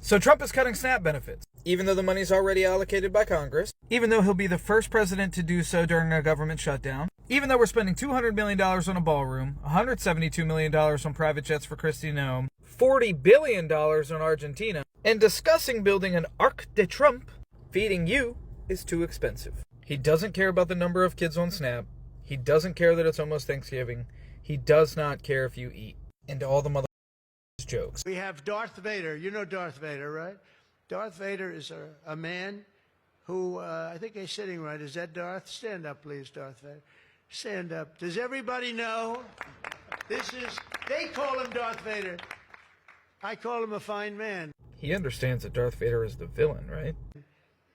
So Trump is cutting SNAP benefits, even though the money's already allocated by Congress, even though he'll be the first president to do so during a government shutdown, even though we're spending $200 million on a ballroom, $172 million on private jets for Kristi Noem, $40 billion on Argentina, and discussing building an Arc de Trump, feeding you is too expensive. He doesn't care about the number of kids on SNAP. He doesn't care that it's almost Thanksgiving. He does not care if you eat. And all the jokes. We have Darth Vader. You know Darth Vader, right? Darth Vader is a man who, I think he's sitting right. Is that Darth? Stand up, please, Darth Vader. Stand up. Does everybody know? They call him Darth Vader. I call him a fine man. He understands that Darth Vader is the villain, right?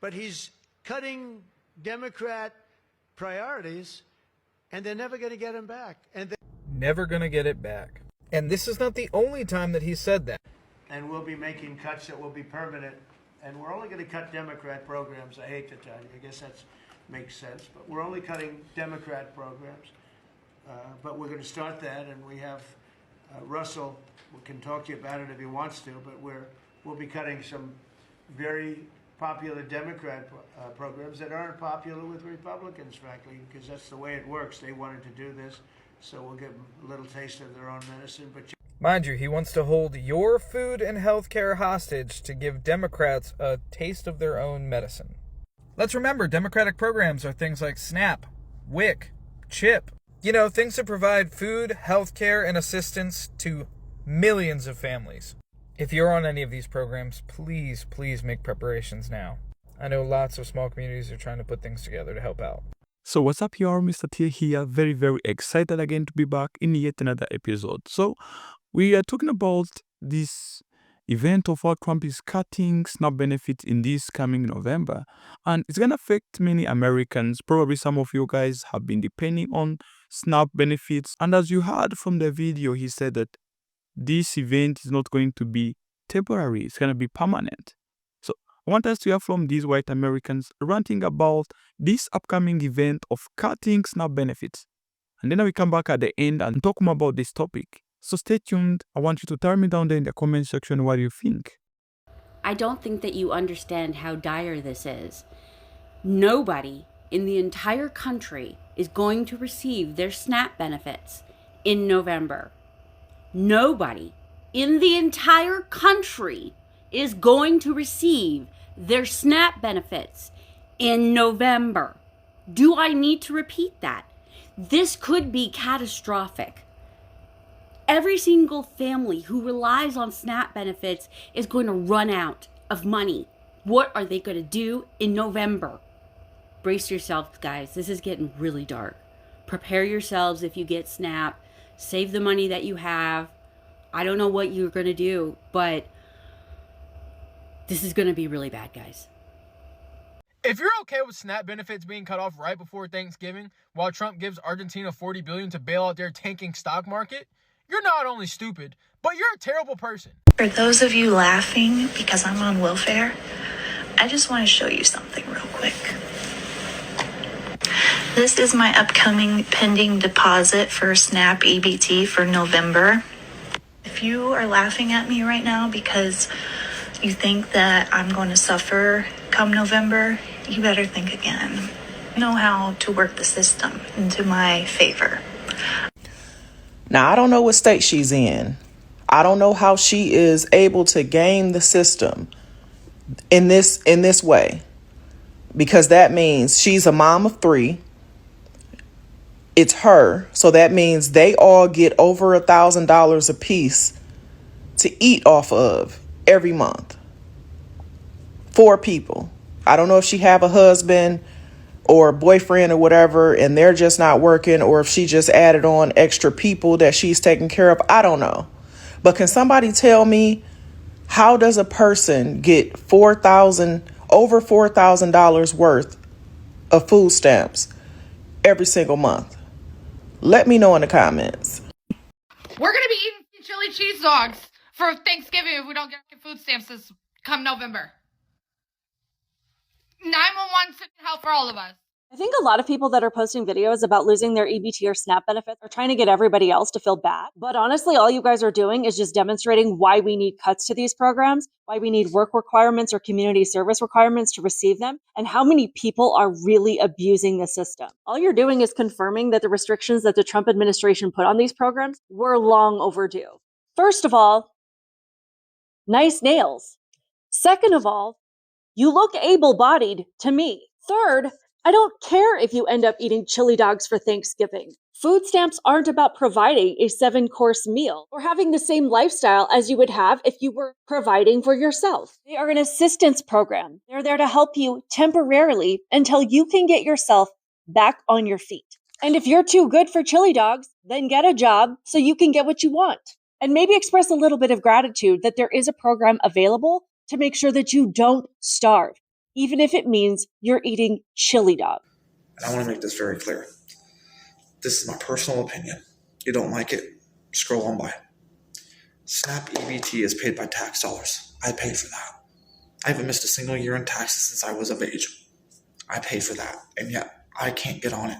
But he's cutting Democrat priorities, and they're never going to get him back. Never going to get it back. And this is not the only time that he said that. And we'll be making cuts that will be permanent. And we're only going to cut Democrat programs. I hate to tell you. I guess that makes sense. But we're only cutting Democrat programs. But we're going to start that. And we have Russell, we can talk to you about it if he wants to. But we'll be cutting some very popular Democrat programs that aren't popular with Republicans, frankly, because that's the way it works. They wanted to do this. So we'll give them a little taste of their own medicine. But mind you, he wants to hold your food and health care hostage to give Democrats a taste of their own medicine. Let's remember, Democratic programs are things like SNAP, WIC, CHIP. You know, things that provide food, health care, and assistance to millions of families. If you're on any of these programs, please make preparations now. I know lots of small communities are trying to put things together to help out. So what's up, y'all? Mr. T here. Very excited again to be back in yet another episode. So we are talking about this event of how Trump is cutting SNAP benefits in this coming November. And it's going to affect many Americans. Probably some of you guys have been depending on SNAP benefits. And as you heard from the video, he said that this event is not going to be temporary. It's going to be permanent. I want us to hear from these white Americans ranting about this upcoming event of cutting SNAP benefits. And then we come back at the end and talk more about this topic. So stay tuned. I want you to tell me down there in the comment section what you think. I don't think that you understand how dire this is. Nobody in the entire country is going to receive their SNAP benefits in November. Nobody in the entire country is going to receive their SNAP benefits in November. Do I need to repeat that? This could be catastrophic. Every single family who relies on SNAP benefits is going to run out of money. What are they going to do in November? Brace yourselves, guys. This is getting really dark. Prepare yourselves if you get SNAP. Save the money that you have. I don't know what you're going to do, but this is going to be really bad, guys. If you're okay with SNAP benefits being cut off right before Thanksgiving, while Trump gives Argentina $40 billion to bail out their tanking stock market, you're not only stupid, but you're a terrible person. For those of you laughing because I'm on welfare, I just want to show you something real quick. This is my upcoming pending deposit for SNAP EBT for November. If you are laughing at me right now because you think that I'm going to suffer come November, you better think again. I know how to work the system into my favor. Now, I don't know what state she's in. I don't know how she is able to game the system in this way, because that means she's a mom of 3. It's her. So that means they all get over $1,000 a piece to eat off of every month. 4 people. I don't know if she have a husband or a boyfriend or whatever, and they're just not working, or if she just added on extra people that she's taking care of. I don't know. But can somebody tell me, how does a person get over $4,000 worth of food stamps every single month? Let me know in the comments. We're going to be eating chili cheese dogs for Thanksgiving if we don't get food stamps this come November. 911 sending help for all of us. I think a lot of people that are posting videos about losing their EBT or SNAP benefits are trying to get everybody else to feel bad. But honestly, all you guys are doing is just demonstrating why we need cuts to these programs, why we need work requirements or community service requirements to receive them, and how many people are really abusing the system. All you're doing is confirming that the restrictions that the Trump administration put on these programs were long overdue. First of all, nice nails. Second of all, you look able-bodied to me. Third, I don't care if you end up eating chili dogs for Thanksgiving. Food stamps aren't about providing a 7-course meal or having the same lifestyle as you would have if you were providing for yourself. They are an assistance program. They're there to help you temporarily until you can get yourself back on your feet. And if you're too good for chili dogs, then get a job so you can get what you want. And maybe express a little bit of gratitude that there is a program available to make sure that you don't starve, even if it means you're eating chili dog. And I want to make this very clear. This is my personal opinion. You don't like it, scroll on by. SNAP EBT is paid by tax dollars. I pay for that. I haven't missed a single year in taxes since I was of age. I pay for that, and yet I can't get on it.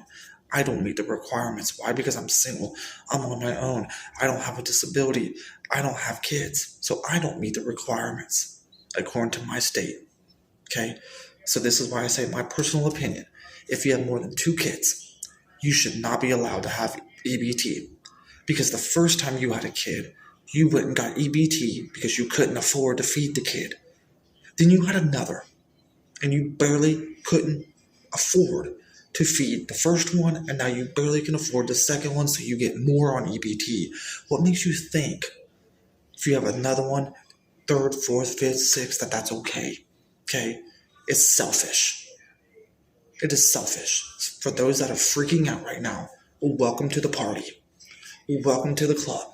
I don't meet the requirements. Why? Because I'm single. I'm on my own. I don't have a disability. I don't have kids. So I don't meet the requirements according to my state. Okay? So this is why I say my personal opinion. If you have more than 2 kids, you should not be allowed to have EBT. Because the first time you had a kid, you went and got EBT because you couldn't afford to feed the kid. Then you had another, and you barely couldn't afford to feed the first one, and now you barely can afford the second one, so you get more on EBT. What makes you think if you have another one, 3rd, 4th, 5th, 6th, that's okay? Okay? It's selfish. It is selfish. For those that are freaking out right now, well, welcome to the party. Welcome to the club.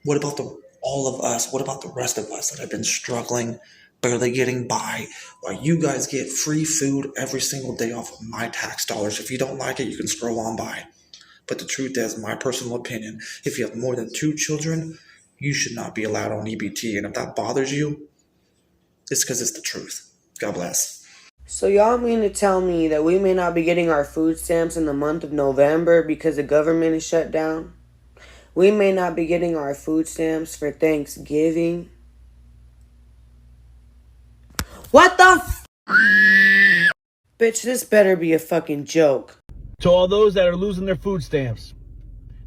What about all of us? What about the rest of us that have been struggling, barely getting by, while you guys get free food every single day off of my tax dollars? If you don't like it, you can scroll on by. But the truth is, my personal opinion, if you have more than 2 children, you should not be allowed on EBT. And if that bothers you, it's because it's the truth. God bless. So y'all mean to tell me that we may not be getting our food stamps in the month of November because the government is shut down? We may not be getting our food stamps for Thanksgiving? What the Bitch, this better be a fucking joke. To all those that are losing their food stamps,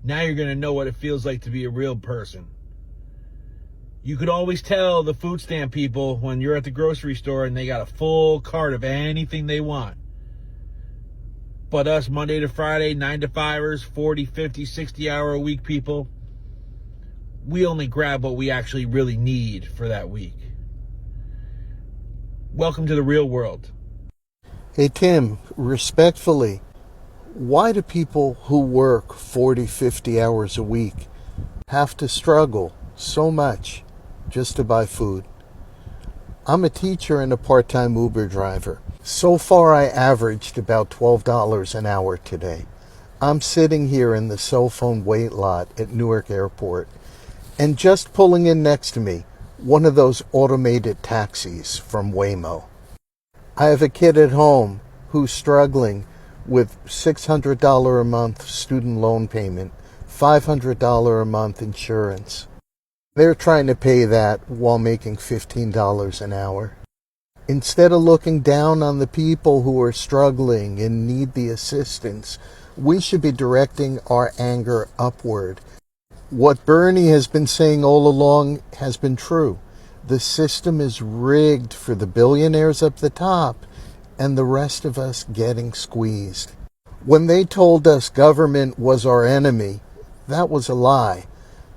now you're going to know what it feels like to be a real person. You could always tell the food stamp people when you're at the grocery store and they got a full cart of anything they want. But us Monday to Friday, 9 to 5ers, 40, 50, 60 hour a week people, we only grab what we actually really need for that week. Welcome to the real world. Hey Tim, respectfully, why do people who work 40, 50 hours a week have to struggle so much just to buy food? I'm a teacher and a part-time Uber driver. So far I averaged about $12 an hour today. I'm sitting here in the cell phone wait lot at Newark Airport, and just pulling in next to me, one of those automated taxis from Waymo. I have a kid at home who's struggling with $600 a month student loan payment, $500 a month insurance. They're trying to pay that while making $15 an hour. Instead of looking down on the people who are struggling and need the assistance, we should be directing our anger upward. What Bernie has been saying all along has been true. The system is rigged for the billionaires up the top and the rest of us getting squeezed. When they told us government was our enemy, that was a lie.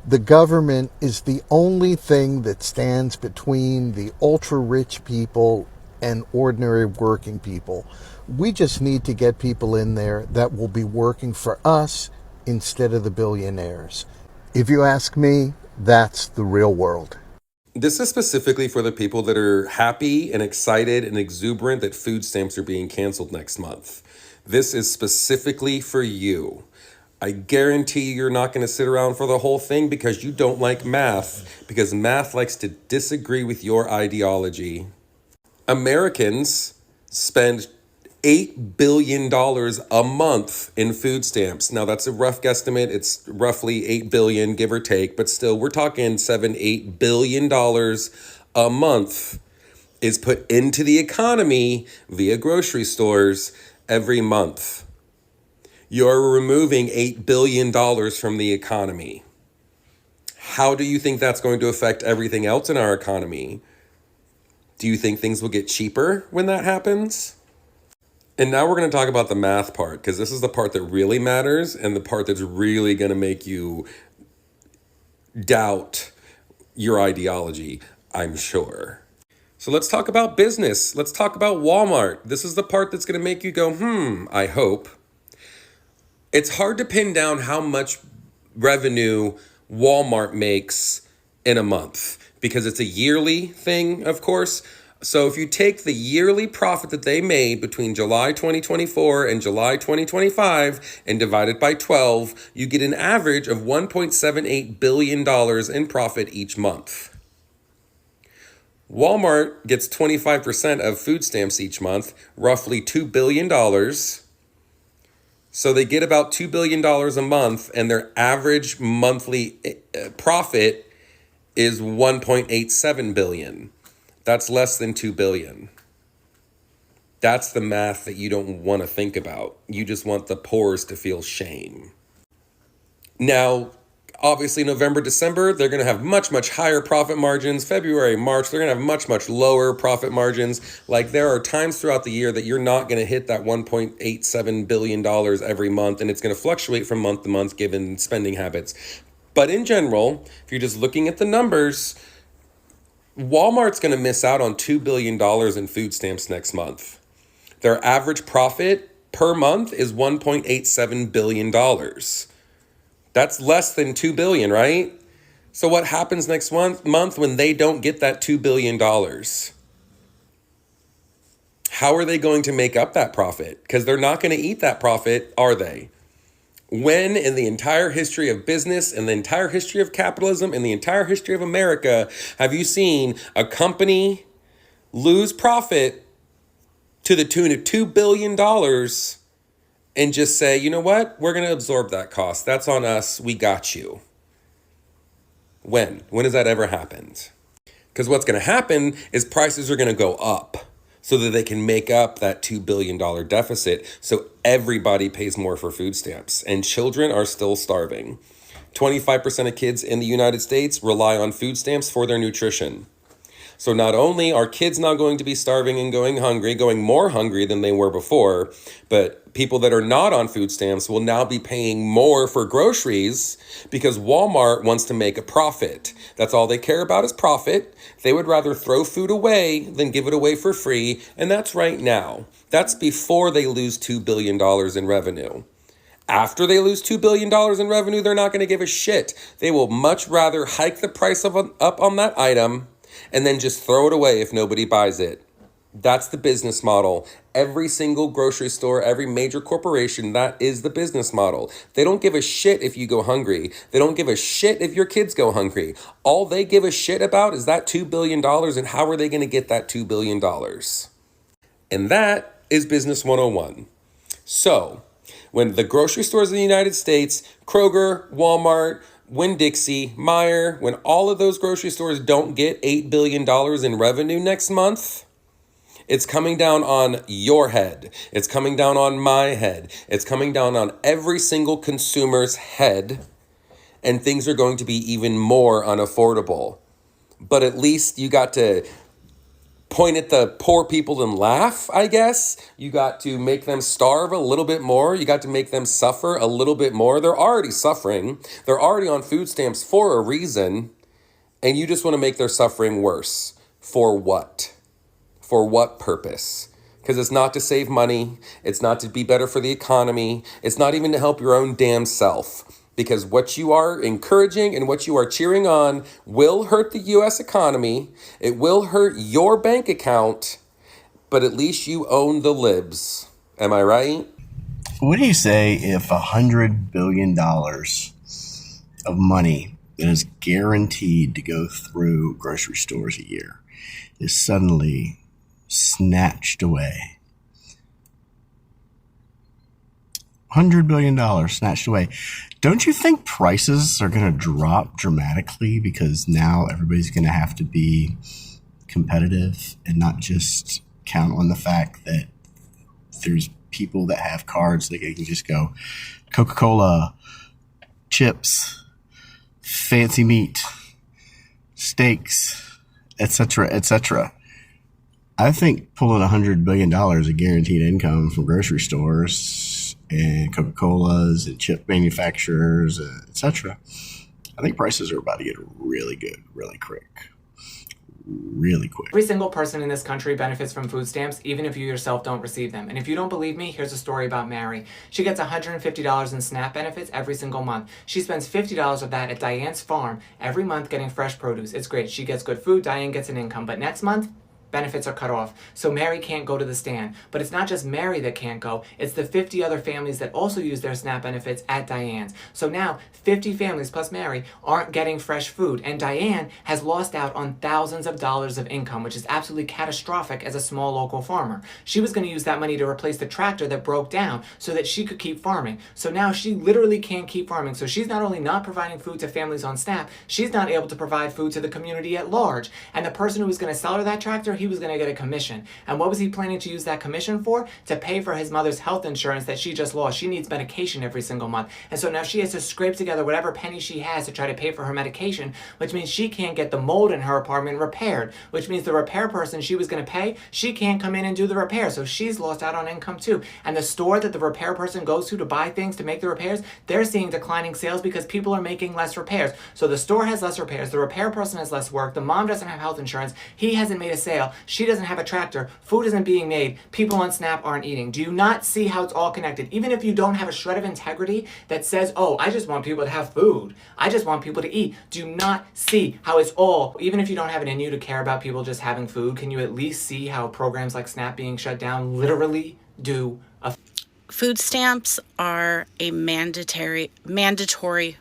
The government is the only thing that stands between the ultra-rich people and ordinary working people. We just need to get people in there that will be working for us instead of the billionaires. If you ask me, that's the real world. This is specifically for the people that are happy and excited and exuberant that food stamps are being canceled next month. This is specifically for you. I guarantee you're not going to sit around for the whole thing because you don't like math, because math likes to disagree with your ideology. Americans spend $8 billion a month in food stamps. Now, that's a rough guesstimate. It's roughly 8 billion, give or take, but still, we're talking $7-8 billion a month is put into the economy via grocery stores every month. You're removing $8 billion from the economy. How do you think that's going to affect everything else in our economy? Do you think things will get cheaper when that happens? And now we're going to talk about the math part, because this is the part that really matters and the part that's really going to make you doubt your ideology, I'm sure. So let's talk about business. Let's talk about Walmart. This is the part that's going to make you go, I hope. It's hard to pin down how much revenue Walmart makes in a month because it's a yearly thing, of course. So if you take the yearly profit that they made between July 2024 and July 2025 and divide it by 12, you get an average of $1.78 billion in profit each month. Walmart gets 25% of food stamps each month, roughly $2 billion. So they get about $2 billion a month, and their average monthly profit is $1.87 billion. That's less than $2 billion. That's the math that you don't want to think about. You just want the poorest to feel shame. Now, obviously, November, December, they're going to have much, much higher profit margins. February, March, they're going to have much, much lower profit margins. Like, there are times throughout the year that you're not going to hit that $1.87 billion every month, and it's going to fluctuate from month to month given spending habits. But in general, if you're just looking at the numbers, Walmart's going to miss out on $2 billion in food stamps next month. Their average profit per month is $1.87 billion. That's less than $2 billion, right? So what happens next month when they don't get that $2 billion? How are they going to make up that profit? Because they're not going to eat that profit, are they? When in the entire history of business, in the entire history of capitalism, in the entire history of America, have you seen a company lose profit to the tune of $2 billion and just say, you know what? We're going to absorb that cost. That's on us. We got you. When? When has that ever happened? Because what's going to happen is prices are going to go up so that they can make up that $2 billion deficit. So everybody pays more for food stamps, and children are still starving. 25% of kids in the United States rely on food stamps for their nutrition. So not only are kids now going to be starving and going hungry, going more hungry than they were before, but people that are not on food stamps will now be paying more for groceries because Walmart wants to make a profit. That's all they care about is profit. They would rather throw food away than give it away for free. And that's right now. That's before they lose $2 billion in revenue. After they lose $2 billion in revenue, they're not going to give a shit. They will much rather hike the price up on that item and then just throw it away if nobody buys it. That's the business model. Every single grocery store, every major corporation, that is the business model. They don't give a shit if you go hungry. They don't give a shit if your kids go hungry. All they give a shit about is that $2 billion and how are they going to get that $2 billion. And that is Business 101. So, when the grocery stores in the United States, Kroger, Walmart, Winn-Dixie, Meijer, when all of those grocery stores don't get $8 billion in revenue next month, it's coming down on your head. It's coming down on my head. It's coming down on every single consumer's head. And things are going to be even more unaffordable. But at least you got to point at the poor people and laugh, I guess. You got to make them starve a little bit more. You got to make them suffer a little bit more. They're already suffering. They're already on food stamps for a reason. And you just want to make their suffering worse. For what? For what purpose? Because it's not to save money. It's not to be better for the economy. It's not even to help your own damn self. Because what you are encouraging and what you are cheering on will hurt the U.S. economy. It will hurt your bank account. But at least you own the libs. Am I right? What do you say if $100 billion of money that is guaranteed to go through grocery stores a year is suddenly snatched away $100 billion snatched away. Don't you think prices are going to drop dramatically because now everybody's going to have to be competitive and not just count on the fact that there's people that have cards that can just go Coca-Cola, chips, fancy meat, steaks, etc., etc. I think pulling $100 billion of guaranteed income from grocery stores and Coca-Colas and chip manufacturers, etc. I think prices are about to get really good, really quick. Every single person in this country benefits from food stamps, even if you yourself don't receive them. And if you don't believe me, here's a story about Mary. She gets $150 in SNAP benefits every single month. She spends $50 of that at Diane's farm every month getting fresh produce. It's great. She gets good food, Diane gets an income. But next month, benefits are cut off. So Mary can't go to the stand. But it's not just Mary that can't go. It's the 50 other families that also use their SNAP benefits at Diane's. So now 50 families plus Mary aren't getting fresh food. And Diane has lost out on thousands of dollars of income, which is absolutely catastrophic as a small local farmer. She was going to use that money to replace the tractor that broke down so that she could keep farming. So now she literally can't keep farming. So she's not only not providing food to families on SNAP, she's not able to provide food to the community at large. And the person who was going to sell her that tractor, he was going to get a commission. And what was he planning to use that commission for? To pay for his mother's health insurance that she just lost. She needs medication every single month. And so now she has to scrape together whatever penny she has to try to pay for her medication, which means she can't get the mold in her apartment repaired, which means the repair person she was going to pay, she can't come in and do the repair. So she's lost out on income too. And the store that the repair person goes to buy things to make the repairs, they're seeing declining sales because people are making less repairs. So the store has less repairs, the repair person has less work, the mom doesn't have health insurance, he hasn't made a sale, she doesn't have a tractor, food isn't being made, people on SNAP aren't eating. Do you not see how it's all connected? Even if you don't have a shred of integrity that says, oh, I just want people to have food, I just want people to eat, do you not see how it's all, even if you don't have it in you to care about people just having food, can you at least see how programs like SNAP being shut down literally do a Food stamps are a mandatory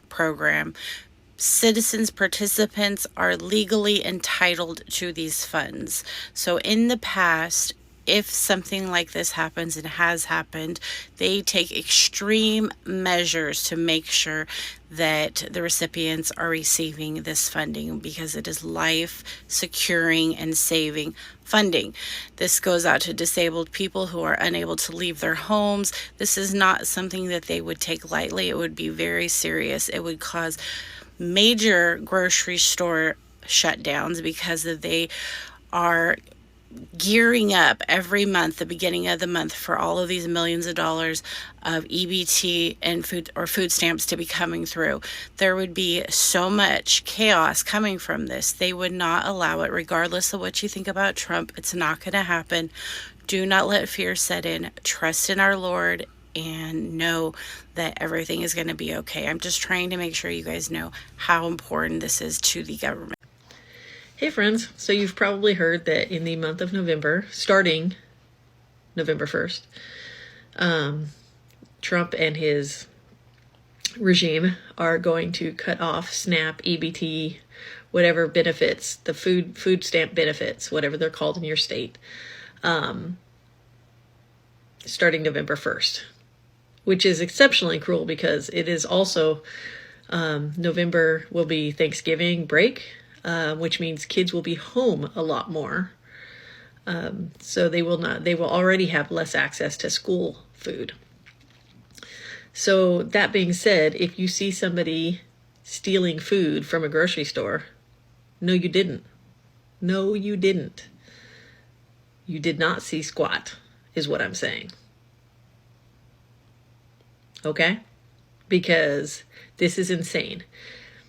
program. Citizens participants are legally entitled to these funds. So in the past, if something like this happens and has happened, they take extreme measures to make sure that the recipients are receiving this funding because it is life securing and saving funding. This goes out to disabled people who are unable to leave their homes. This is not something that they would take lightly. It would be very serious. It would cause major grocery store shutdowns because they are gearing up every month, the beginning of the month, for all of these millions of dollars of EBT and food stamps to be coming through. There would be so much chaos coming from this. They would not allow it, regardless of what you think about Trump. It's not going to happen. Do not let fear set in. Trust in our Lord and know that everything is going to be okay. I'm just trying to make sure you guys know how important this is to the government. Hey friends, so you've probably heard that in the month of November, starting November 1st, Trump and his regime are going to cut off SNAP, EBT, whatever benefits, the food stamp benefits, whatever they're called in your state, starting November 1st, which is exceptionally cruel because it is also November will be Thanksgiving break. Which means kids will be home a lot more. So they will already have less access to school food. So that being said, if you see somebody stealing food from a grocery store, no, you didn't. No, you didn't. You did not see squat, is what I'm saying. Okay? Because this is insane.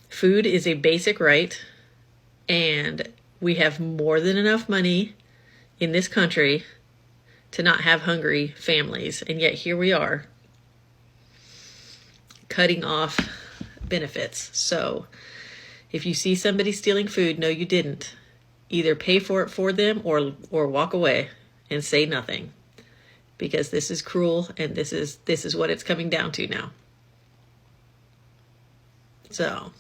Food is a basic right. And we have more than enough money in this country to not have hungry families. And yet here we are cutting off benefits. So if you see somebody stealing food, no, you didn't. Either pay for it for them or walk away and say nothing. Because this is cruel and this is what it's coming down to now. So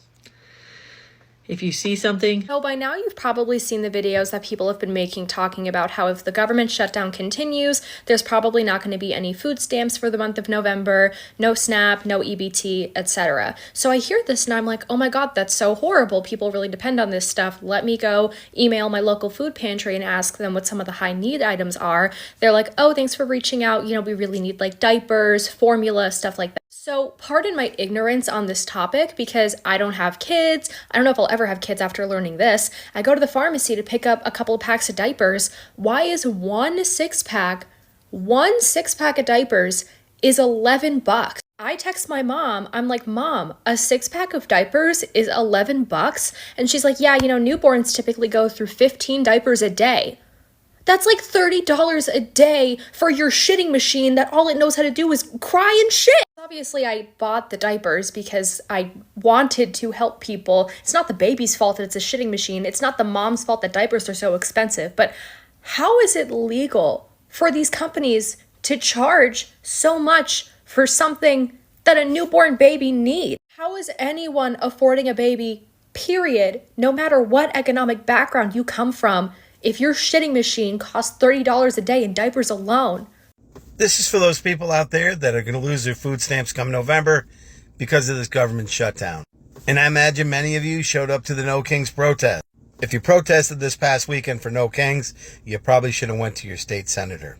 If you see something, So by now you've probably seen the videos that people have been making talking about how if the government shutdown continues, there's probably not going to be any food stamps for the month of November, no SNAP, no EBT, etc. So I hear this and I'm like, oh my God, that's so horrible. People really depend on this stuff. Let me go email my local food pantry and ask them what some of the high need items are. They're like, oh, thanks for reaching out. You know, we really need like diapers, formula, stuff like that. So pardon my ignorance on this topic because I don't have kids. I don't know if I'll ever have kids after learning this. I go to the pharmacy to pick up a couple of packs of diapers. Why is one six pack of diapers is $11? I text my mom. I'm like, Mom, a 6-pack of diapers is $11? And she's like, yeah, you know, newborns typically go through 15 diapers a day. That's like $30 a day for your shitting machine that all it knows how to do is cry and shit. Obviously, I bought the diapers because I wanted to help people. It's not the baby's fault that it's a shitting machine. It's not the mom's fault that diapers are so expensive. But how is it legal for these companies to charge so much for something that a newborn baby needs? How is anyone affording a baby, period, no matter what economic background you come from, if your shitting machine costs $30 a day in diapers alone? This is for those people out there that are going to lose their food stamps come November because of this government shutdown. And I imagine many of you showed up to the No Kings protest. If you protested this past weekend for No Kings, you probably should have went to your state senator,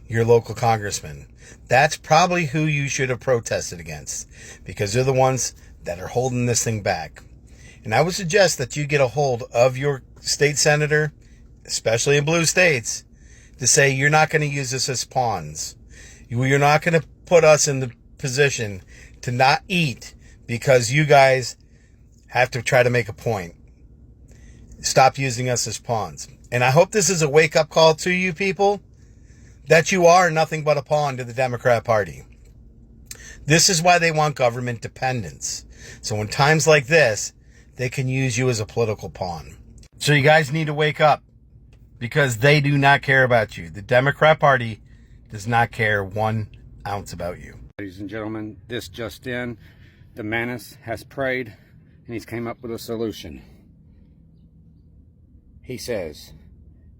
your local congressman. That's probably who you should have protested against because they're the ones that are holding this thing back. And I would suggest that you get a hold of your state senator, especially in blue states, to say you're not going to use this as pawns. You're not going to put us in the position to not eat because you guys have to try to make a point. Stop using us as pawns. And I hope this is a wake-up call to you people that you are nothing but a pawn to the Democrat Party. This is why they want government dependence. So in times like this, they can use you as a political pawn. So you guys need to wake up, because they do not care about you. The Democrat Party does not care 1 ounce about you. Ladies and gentlemen, this just in, the Manus has prayed and he's came up with a solution. He says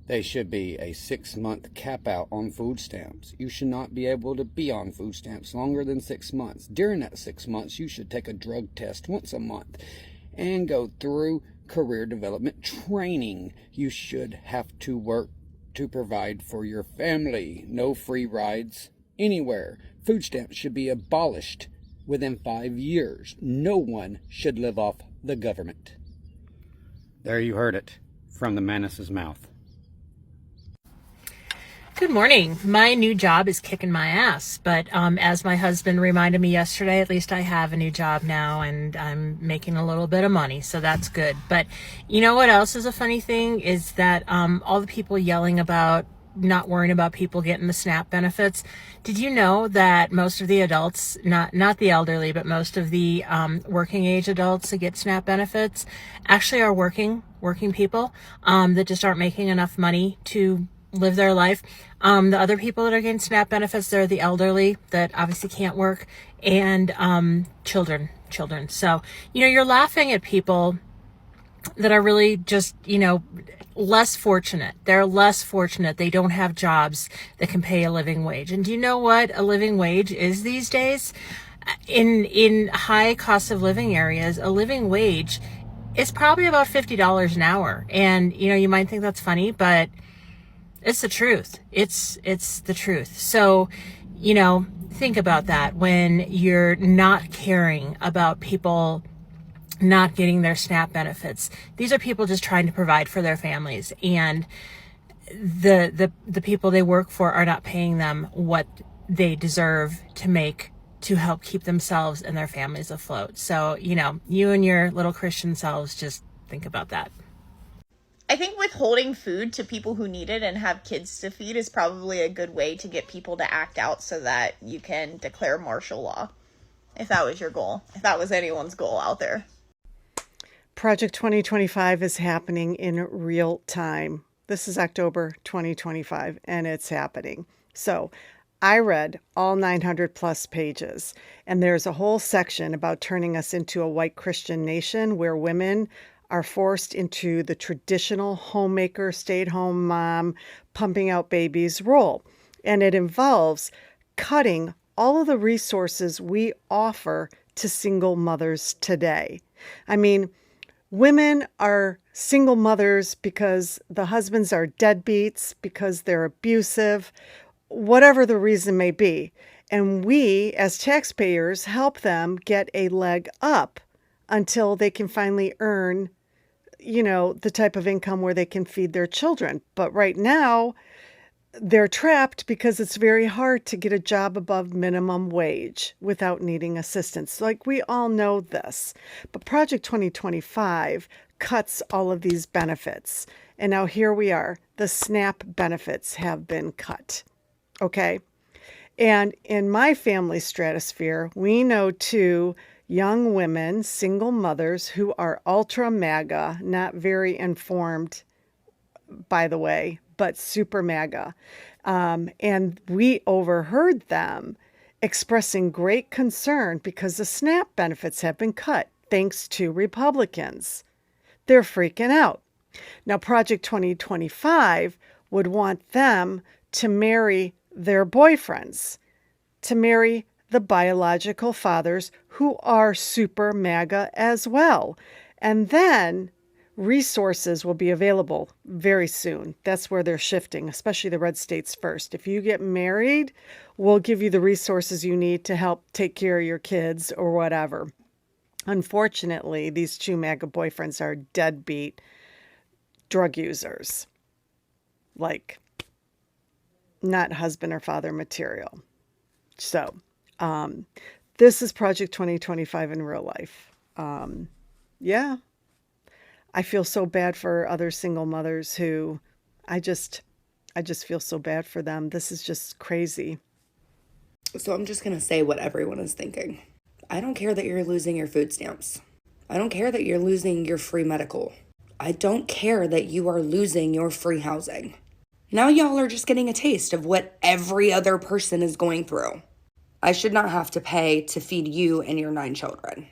they should be a 6-month cap out on food stamps. You should not be able to be on food stamps longer than 6 months. During that 6 months, you should take a drug test once a month and go through career development training. You should have to work to provide for your family. No free rides anywhere. Food stamps should be abolished within 5 years. No one should live off the government. There you heard it from the Manus's mouth. Good morning. My new job is kicking my ass, but as my husband reminded me yesterday, at least I have a new job now and I'm making a little bit of money, so that's good. But you know what else is a funny thing is that all the people yelling about not worrying about people getting the SNAP benefits. Did you know that most of the adults, not the elderly, but most of the working age adults that get SNAP benefits actually are working people that just aren't making enough money to live their life. The other people that are getting SNAP benefits, they're the elderly that obviously can't work, and children. So, you know, you're laughing at people that are really just, you know, less fortunate. They're less fortunate. They don't have jobs that can pay a living wage. And do you know what a living wage is these days? In high cost of living areas, a living wage is probably about $50 an hour. And, you know, you might think that's funny, but it's the truth. It's the truth. So, you know, think about that when you're not caring about people not getting their SNAP benefits. These are people just trying to provide for their families, and the people they work for are not paying them what they deserve to make to help keep themselves and their families afloat. So, you know, you and your little Christian selves, just think about that. I think withholding food to people who need it and have kids to feed is probably a good way to get people to act out so that you can declare martial law, if that was your goal, if that was anyone's goal out there. Project 2025 is happening in real time. This is October 2025, and it's happening. So I read all 900 plus pages, and there's a whole section about turning us into a white Christian nation where women are forced into the traditional homemaker, stay-at-home mom, pumping out babies role. And it involves cutting all of the resources we offer to single mothers today. I mean, women are single mothers because the husbands are deadbeats, because they're abusive, whatever the reason may be. And we, as taxpayers, help them get a leg up until they can finally earn, the type of income where they can feed their children. But right now, they're trapped because it's very hard to get a job above minimum wage without needing assistance. Like, we all know this. But Project 2025 cuts all of these benefits. And now here we are. The SNAP benefits have been cut. Okay? And in my family stratosphere, we know two young women, single mothers, who are ultra MAGA, not very informed, by the way, but super MAGA. And we overheard them expressing great concern because the SNAP benefits have been cut thanks to Republicans. They're freaking out. Now, Project 2025 would want them to marry their boyfriends, to marry the biological fathers who are super MAGA as well. And then resources will be available very soon. That's where they're shifting, especially the red states first. If you get married, we'll give you the resources you need to help take care of your kids or whatever. Unfortunately, these two MAGA boyfriends are deadbeat drug users. Like, not husband or father material. So, this is Project 2025 in real life. Yeah. I feel so bad for other single mothers who I just feel so bad for them. This is just crazy. So I'm just going to say what everyone is thinking. I don't care that you're losing your food stamps. I don't care that you're losing your free medical. I don't care that you are losing your free housing. Now y'all are just getting a taste of what every other person is going through. I should not have to pay to feed you and your 9 children.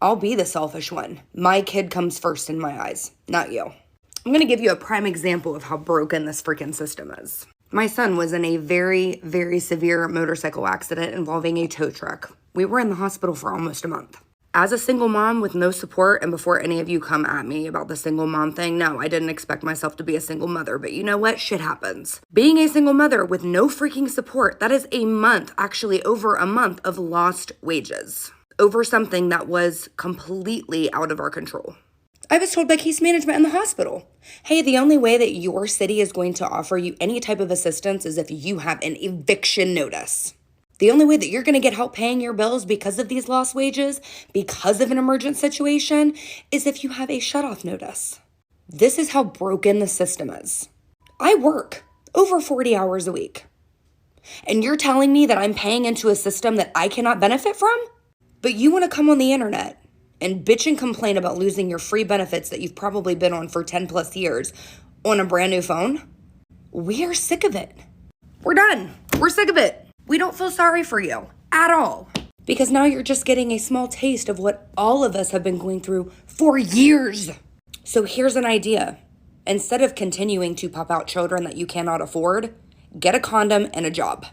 I'll be the selfish one. My kid comes first in my eyes, not you. I'm going to give you a prime example of how broken this freaking system is. My son was in a very, very severe motorcycle accident involving a tow truck. We were in the hospital for almost a month. As a single mom with no support, and before any of you come at me about the single mom thing, no, I didn't expect myself to be a single mother, but you know what? Shit happens. Being a single mother with no freaking support, that is a month, actually over a month of lost wages over something that was completely out of our control. I was told by case management in the hospital, hey, the only way that your city is going to offer you any type of assistance is if you have an eviction notice. The only way that you're going to get help paying your bills because of these lost wages, because of an emergent situation, is if you have a shutoff notice. This is how broken the system is. I work over 40 hours a week. And you're telling me that I'm paying into a system that I cannot benefit from? But you want to come on the internet and bitch and complain about losing your free benefits that you've probably been on for 10 plus years on a brand new phone? We are sick of it. We're done. We're sick of it. We don't feel sorry for you at all. Because now you're just getting a small taste of what all of us have been going through for years. So here's an idea. Instead of continuing to pop out children that you cannot afford, get a condom and a job.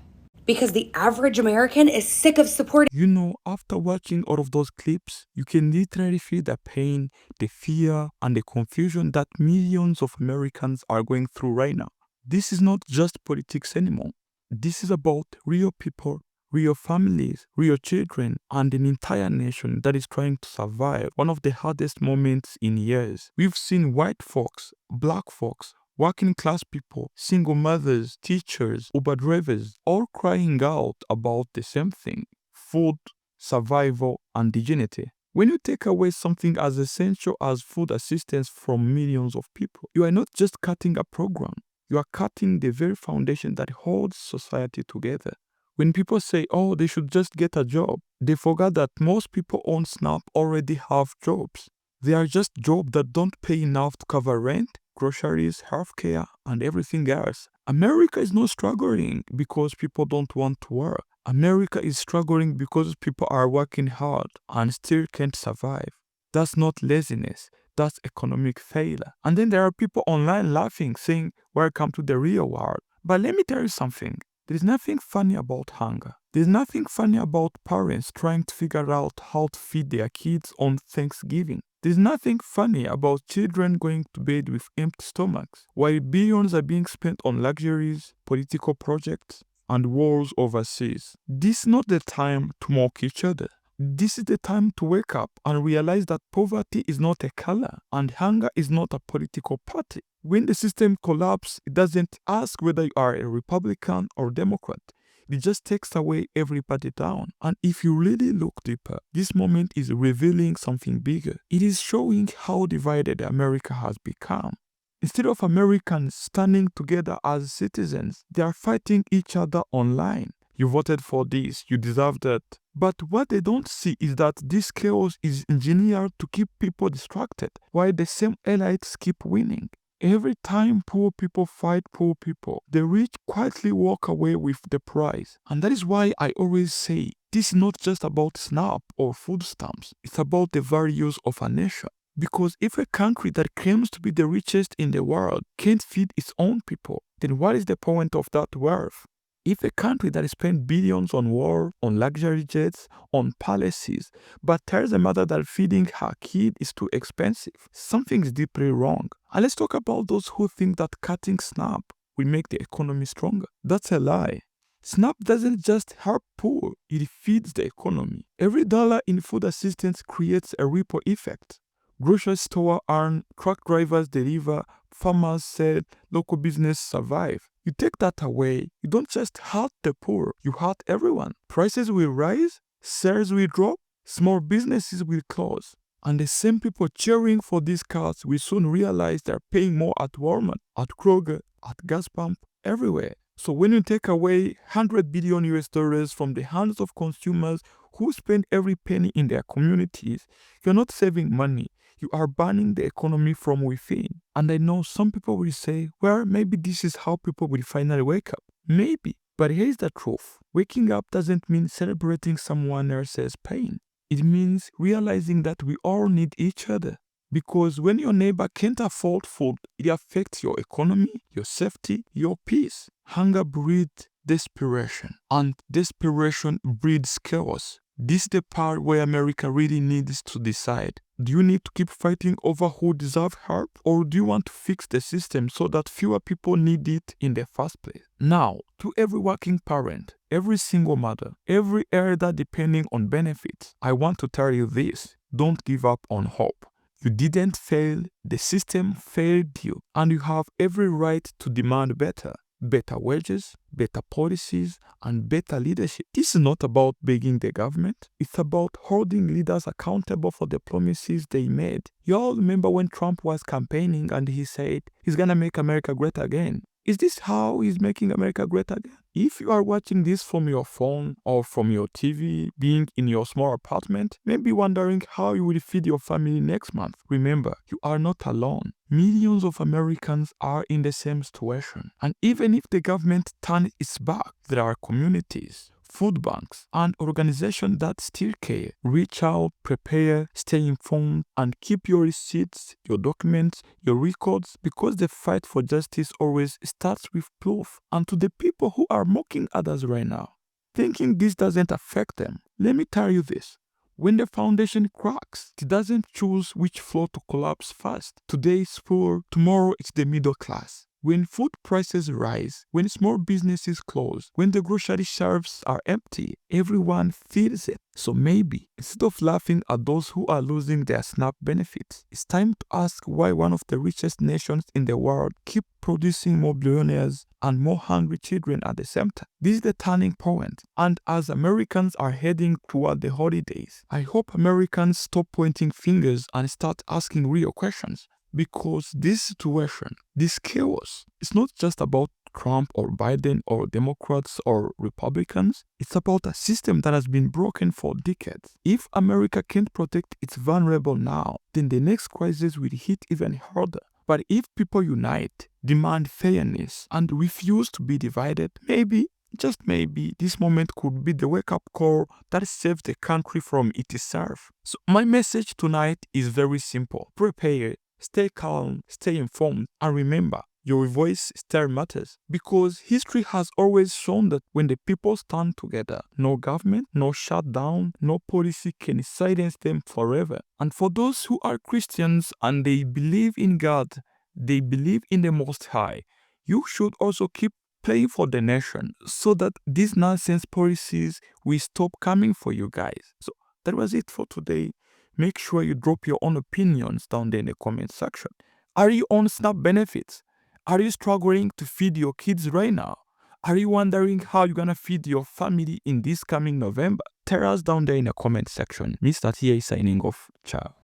Because the average American is sick of supporting. You know, after watching all of those clips, you can literally feel the pain, the fear, and the confusion that millions of Americans are going through right now. This is not just politics anymore. This is about real people, real families, real children, and an entire nation that is trying to survive one of the hardest moments in years. We've seen white folks, black folks, working class people, single mothers, teachers, Uber drivers, all crying out about the same thing: food, survival, and dignity. When you take away something as essential as food assistance from millions of people, you are not just cutting a program, you are cutting the very foundation that holds society together. When people say, oh, they should just get a job, they forget that most people on SNAP already have jobs. They are just jobs that don't pay enough to cover rent, groceries, healthcare, and everything else. America is not struggling because people don't want to work. America is struggling because people are working hard and still can't survive. That's not laziness. That's economic failure. And then there are people online laughing, saying, welcome to the real world. But let me tell you something. There's nothing funny about hunger. There's nothing funny about parents trying to figure out how to feed their kids on Thanksgiving. There's nothing funny about children going to bed with empty stomachs, while billions are being spent on luxuries, political projects, and wars overseas. This is not the time to mock each other. This is the time to wake up and realize that poverty is not a color and hunger is not a political party. When the system collapses, it doesn't ask whether you are a Republican or Democrat. It just takes away everybody down. And if you really look deeper, this moment is revealing something bigger. It is showing how divided America has become. Instead of Americans standing together as citizens, they are fighting each other online. You voted for this, you deserve that. But what they don't see is that this chaos is engineered to keep people distracted, while the same elites keep winning. Every time poor people fight poor people, the rich quietly walk away with the prize. And that is why I always say, this is not just about SNAP or food stamps, it's about the values of a nation. Because if a country that claims to be the richest in the world can't feed its own people, then what is the point of that wealth? If a country that spends billions on war, on luxury jets, on palaces, but tells a mother that feeding her kid is too expensive, something is deeply wrong. And let's talk about those who think that cutting SNAP will make the economy stronger. That's a lie. SNAP doesn't just help poor, it feeds the economy. Every dollar in food assistance creates a ripple effect. Grocery stores earn, truck drivers deliver, farmers sell, local business survive. You take that away, you don't just hurt the poor, you hurt everyone. Prices will rise, sales will drop, small businesses will close. And the same people cheering for these cuts will soon realize they're paying more at Walmart, at Kroger, at gas pump, everywhere. So when you take away $100 billion US from the hands of consumers who spend every penny in their communities, you're not saving money. You are burning the economy from within. And I know some people will say, well, maybe this is how people will finally wake up. Maybe. But here's the truth. Waking up doesn't mean celebrating someone else's pain. It means realizing that we all need each other. Because when your neighbor can't afford food, it affects your economy, your safety, your peace. Hunger breeds desperation, and desperation breeds chaos. This is the part where America really needs to decide. Do you need to keep fighting over who deserves help, or do you want to fix the system so that fewer people need it in the first place? Now, to every working parent, every single mother, every elder depending on benefits, I want to tell you this: don't give up on hope. You didn't fail, the system failed you, and you have every right to demand better. Better wages, better policies, and better leadership. This is not about begging the government. It's about holding leaders accountable for the promises they made. You all remember when Trump was campaigning and he said he's gonna make America great again. Is this how he's making America great again? If you are watching this from your phone or from your TV, being in your small apartment, maybe wondering how you will feed your family next month, remember, you are not alone. Millions of Americans are in the same situation. And even if the government turns its back, there are communities, food banks, and organizations that still care. Reach out, prepare, stay informed, and keep your receipts, your documents, your records, because the fight for justice always starts with proof. And to the people who are mocking others right now, thinking this doesn't affect them, let me tell you this. When the foundation cracks, it doesn't choose which floor to collapse first. Today is poor, tomorrow it's the middle class. When food prices rise, when small businesses close, when the grocery shelves are empty, everyone feels it. So maybe, instead of laughing at those who are losing their SNAP benefits, it's time to ask why one of the richest nations in the world keep producing more billionaires and more hungry children at the same time. This is the turning point. And as Americans are heading toward the holidays, I hope Americans stop pointing fingers and start asking real questions. Because this situation, this chaos, is not just about Trump or Biden or Democrats or Republicans. It's about a system that has been broken for decades. If America can't protect its vulnerable now, then the next crisis will hit even harder. But if people unite, demand fairness, and refuse to be divided, maybe Just maybe this moment could be the wake-up call that saves the country from itself. So my message tonight is very simple. Prepare, stay calm, stay informed, and remember, your voice still matters, because history has always shown that when the people stand together, no government, no shutdown, no policy can silence them forever. And for those who are Christians and they believe in God, they believe in the Most High, you should also keep playing for the nation so that these nonsense policies will stop coming for you guys. So that was it for today. Make sure you drop your own opinions down there in the comment section. Are you on SNAP benefits? Are you struggling to feed your kids right now? Are you wondering how you're gonna feed your family in this coming November? Tell us down there in the comment section. Mr. TA signing off. Ciao.